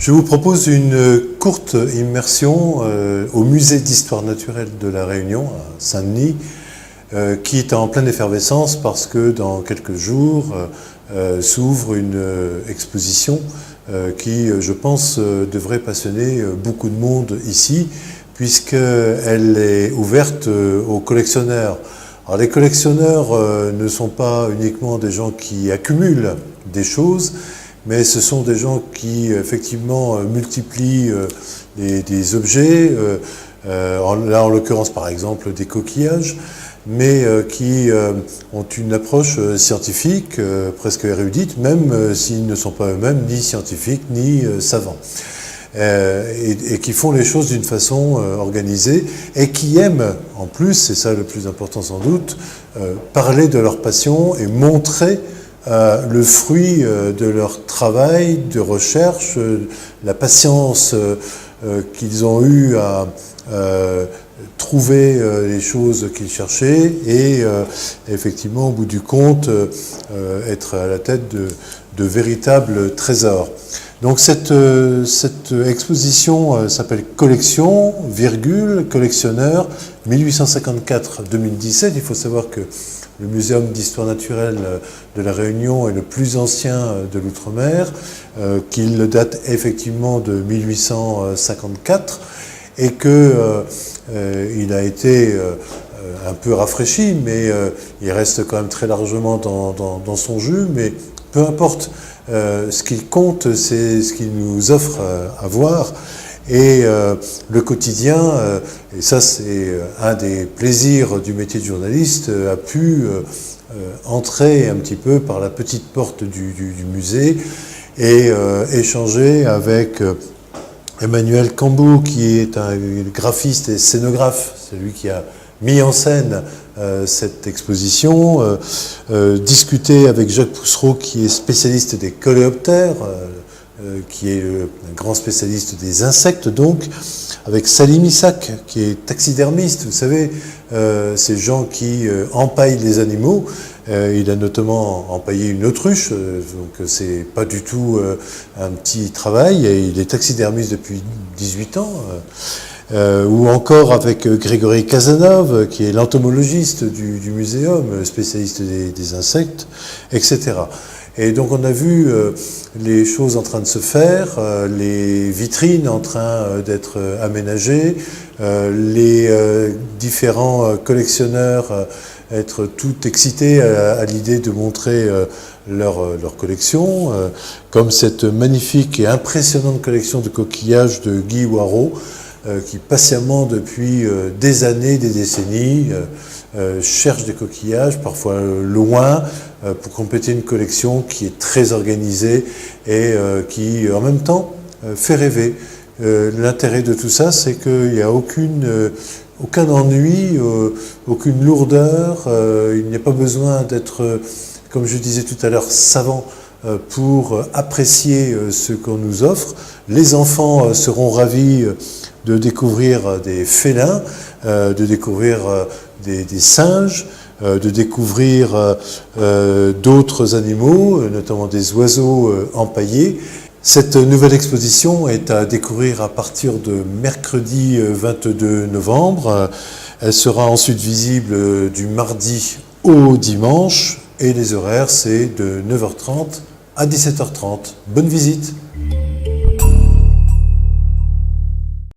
Je vous propose une courte immersion au musée d'histoire naturelle de La Réunion, à Saint-Denis, qui est en pleine effervescence parce que dans quelques jours s'ouvre une exposition qui, je pense, devrait passionner beaucoup de monde ici, puisqu'elle est ouverte aux collectionneurs. Alors, les collectionneurs ne sont pas uniquement des gens qui accumulent des choses, mais ce sont des gens qui, effectivement, multiplient des objets, là en l'occurrence par exemple des coquillages, mais qui ont une approche scientifique, presque érudite, même s'ils ne sont pas eux-mêmes ni scientifiques ni savants. Et qui font les choses d'une façon organisée et qui aiment, en plus, c'est ça le plus important sans doute, parler de leur passion et montrer le fruit de leur travail, de recherche, la patience qu'ils ont eue à trouver les choses qu'ils cherchaient et effectivement, au bout du compte, être à la tête de véritables trésors. Donc cette exposition s'appelle Collection, collectionneur, 1854-2017. Il faut savoir que le Muséum d'histoire naturelle de La Réunion est le plus ancien de l'outre-mer, qu'il date effectivement de 1854 et qu'il a été un peu rafraîchi, mais il reste quand même très largement dans son jus, mais peu importe. Ce qui compte, c'est ce qu'il nous offre à voir. Et le quotidien, et ça c'est un des plaisirs du métier de journaliste, a pu entrer un petit peu par la petite porte du musée et échanger avec Emmanuel Cambou, qui est un graphiste et scénographe, c'est lui qui a mis en scène cette exposition, discuter avec Jacques Poussereau, qui est spécialiste des coléoptères, qui est un grand spécialiste des insectes, donc, avec Salim Issac, qui est taxidermiste, vous savez, ces gens qui empaillent les animaux. Il a notamment empaillé une autruche, donc c'est pas du tout un petit travail, et il est taxidermiste depuis 18 ans. Ou encore avec Grégory Cazenove, qui est l'entomologiste du muséum, spécialiste des insectes, etc. Et donc on a vu les choses en train de se faire, les vitrines en train d'être aménagées, les différents collectionneurs être tout excités à l'idée de montrer leur collection, comme cette magnifique et impressionnante collection de coquillages de Guy Waraud, qui patiemment depuis des années, des décennies, cherche des coquillages, parfois loin, pour compléter une collection qui est très organisée et qui, en même temps, fait rêver. L'intérêt de tout ça, c'est qu'il n'y a aucun ennui, aucune lourdeur, il n'y a pas besoin d'être, comme je disais tout à l'heure, savant pour apprécier ce qu'on nous offre. Les enfants seront ravis de découvrir des félins, de découvrir des singes, de découvrir d'autres animaux, notamment des oiseaux empaillés. Cette nouvelle exposition est à découvrir à partir de mercredi 22 novembre. Elle sera ensuite visible du mardi au dimanche et les horaires c'est de 9h30 à 17h30. Bonne visite!